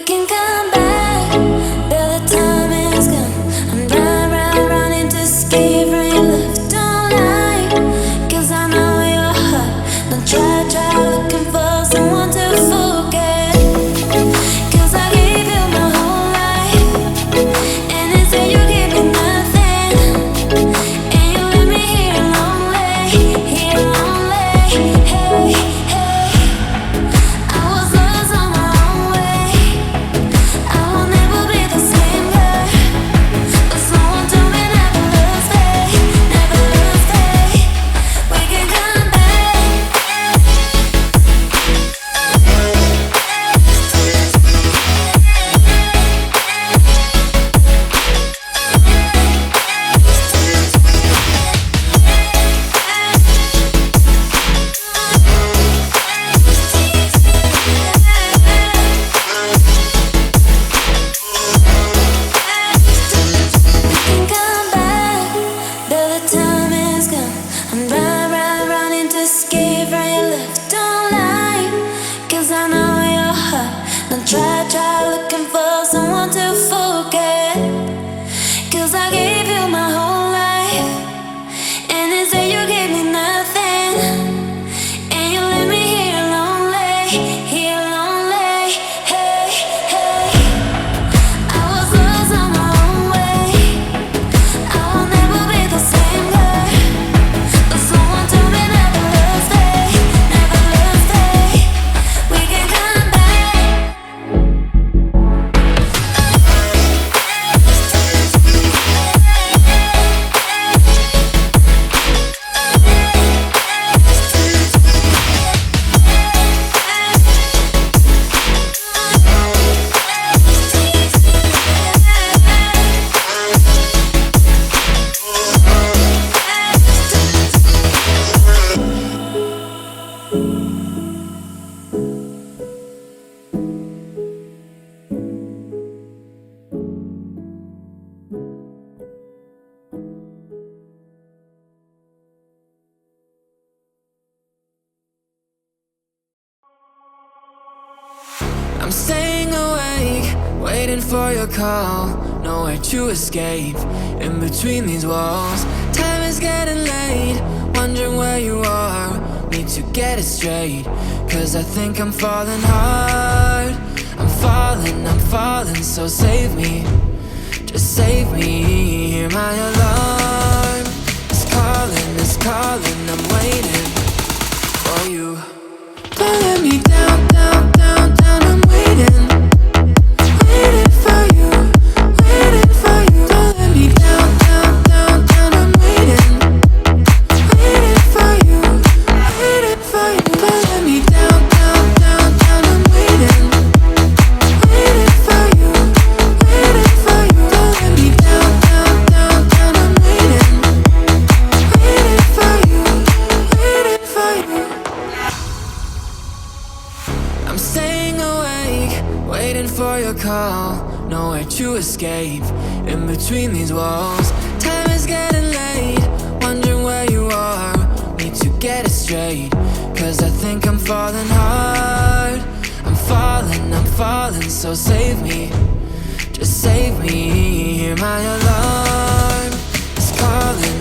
can come back, but the time is gone. I'm running to escape from your love. Don't lie, 'cause I know your heart. Don't try looking for someone to forget. 'Cause I gave you my whole life, and instead you gave me nothing. And you left me here lonely, hey, hey. I was lost on my own way. I will never be the same girl, but someone told me never lose faith, never lose faith. We can come back. Can come back, but the time is gone. I'm running to escape from your love. Don't lie, 'cause I know your heart. Don't try looking for someone to forget. 'Cause I gave you my whole life, and instead you gave me nothing. And you left me here lonely, hey, hey. I was lost on my own way. I will never be the same girl, but someone told me never lose faith, never lose faith. We can come back. I'm staying awake, waiting for your call. Nowhere to escape, in between these walls. Time is getting late, wondering where you are. Need to get it straight, 'cause I think I'm falling hard. I'm falling, so save me. Just save me, hear my alarm. It's calling, I'm waiting for you. Don't let me down, I'm waiting for you, Don't let me down, I'm waiting for you, Don't let me down, I'm waiting for you, Don't let me down, I'm waiting for you. I'm staying awake, waiting for your call. Nowhere to escape, in between these walls. Time is getting late, wondering where you are. Need to get it straight, 'cause I think I'm falling hard. I'm falling, so save me. Just save me, hear my alarm. It's calling,